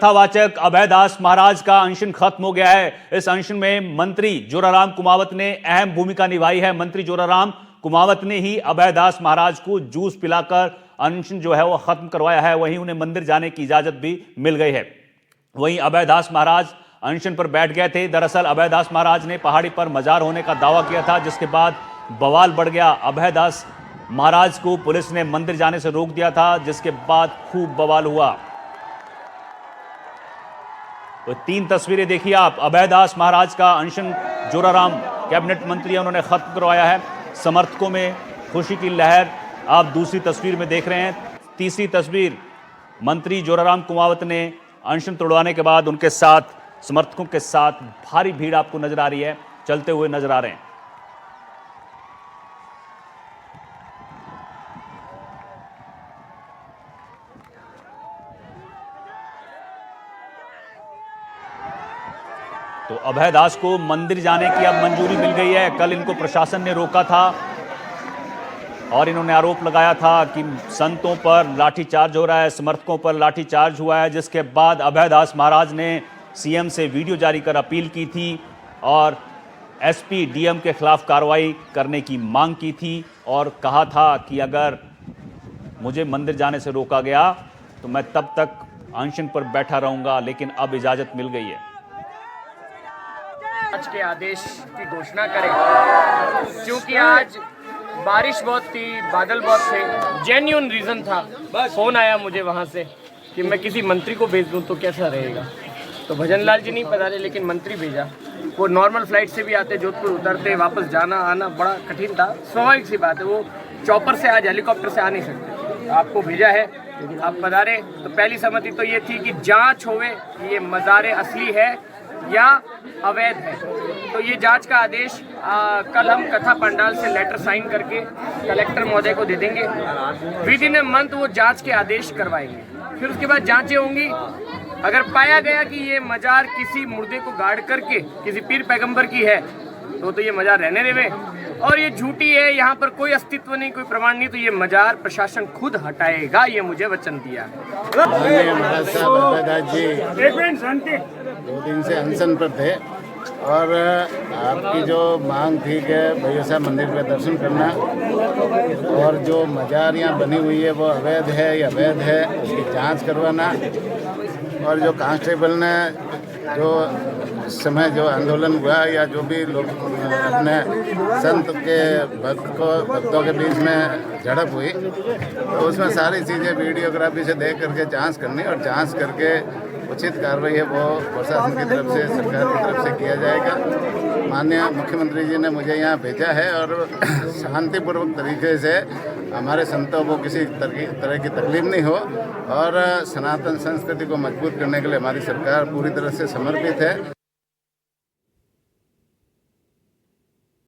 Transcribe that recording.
कथावाचक अभयदास महाराज का अनशन खत्म हो गया है। इस अनशन में मंत्री जोराराम कुमावत ने अहम भूमिका निभाई है। मंत्री जोराराम कुमावत ने ही अभयदास महाराज को जूस पिलाकर अनशन जो है वो खत्म करवाया है। वहीं उन्हें मंदिर जाने की इजाजत भी मिल गई है। वहीं अभयदास महाराज अनशन पर बैठ गए थे। दरअसल अभयदास महाराज ने पहाड़ी पर मजार होने का दावा किया था, जिसके बाद बवाल बढ़ गया। अभयदास महाराज को पुलिस ने मंदिर जाने से रोक दिया था, जिसके बाद खूब बवाल हुआ। तो 3 तस्वीरें देखिए आप। अभयदास महाराज का अनशन जोराराम कैबिनेट मंत्री उन्होंने खत्म करवाया है। समर्थकों में खुशी की लहर आप दूसरी तस्वीर में देख रहे हैं। तीसरी तस्वीर, मंत्री जोराराम कुमावत ने अनशन तोड़वाने के बाद उनके साथ समर्थकों के साथ भारी भीड़ आपको नजर आ रही है, चलते हुए नजर आ रहे हैं। तो अभयदास को मंदिर जाने की अब मंजूरी मिल गई है। कल इनको प्रशासन ने रोका था और इन्होंने आरोप लगाया था कि संतों पर लाठीचार्ज हो रहा है, समर्थकों पर लाठीचार्ज हुआ है, जिसके बाद अभयदास महाराज ने सीएम से वीडियो जारी कर अपील की थी और एसपी डीएम के खिलाफ कार्रवाई करने की मांग की थी और कहा था कि अगर मुझे मंदिर जाने से रोका गया तो मैं तब तक अनशन पर बैठा रहूंगा, लेकिन अब इजाजत मिल गई है। आज के आदेश की घोषणा करें, क्योंकि आज बारिश बहुत थी, बादल बहुत थे, जेन्युइन रीज़न था। फ़ोन आया मुझे वहाँ से कि मैं किसी मंत्री को भेज दूँ तो कैसा रहेगा। तो भजन लाल जी नहीं पधारे, लेकिन मंत्री भेजा। वो नॉर्मल फ्लाइट से भी आते, जोधपुर उतरते, वापस जाना आना बड़ा कठिन था। स्वाभाविक सी बात है, वो चॉपर से आज हेलीकॉप्टर से आ नहीं सकते। आपको भेजा है, आप पधारे। तो पहली सहमति तो ये थी कि जाँच होवे कि ये मज़ारे असली है या अवैध है। तो ये जांच का आदेश कल हम कथा पंडाल से लेटर साइन करके कलेक्टर महोदय को दे देंगे। विद इन ए मंथ वो जांच के आदेश करवाएंगे। फिर उसके बाद जांचें होंगी। अगर पाया गया कि ये मजार किसी मुर्दे को गाड़ करके किसी पीर पैगंबर की है तो ये मजार रहने देवे, और ये झूठी है, यहाँ पर कोई अस्तित्व नहीं, कोई प्रमाण नहीं, तो ये मजार प्रशासन खुद हटाएगा। ये मुझे वचन दिया है। दो दिन से अनशन पर थे और आपकी जो मांग थी कि भैया साहब मंदिर पे दर्शन करना, और जो मजार यहाँ बनी हुई है वो अवैध है या वैध है उसकी जांच करवाना, और जो कांस्टेबल ने जो समय जो आंदोलन हुआ या जो भी लोग अपने संत के भक्तों के बीच में झड़प हुई, तो उसमें सारी चीज़ें वीडियोग्राफी से देख करके जांच करनी, और जांच करके उचित कार्रवाई है वो प्रशासन की तरफ से, सरकार की तरफ से किया जाएगा। माननीय मुख्यमंत्री जी ने मुझे यहाँ भेजा है और शांतिपूर्वक तरीके से हमारे संतों को किसी तरह की तकलीफ नहीं हो, और सनातन संस्कृति को मजबूत करने के लिए हमारी सरकार पूरी तरह से समर्पित है।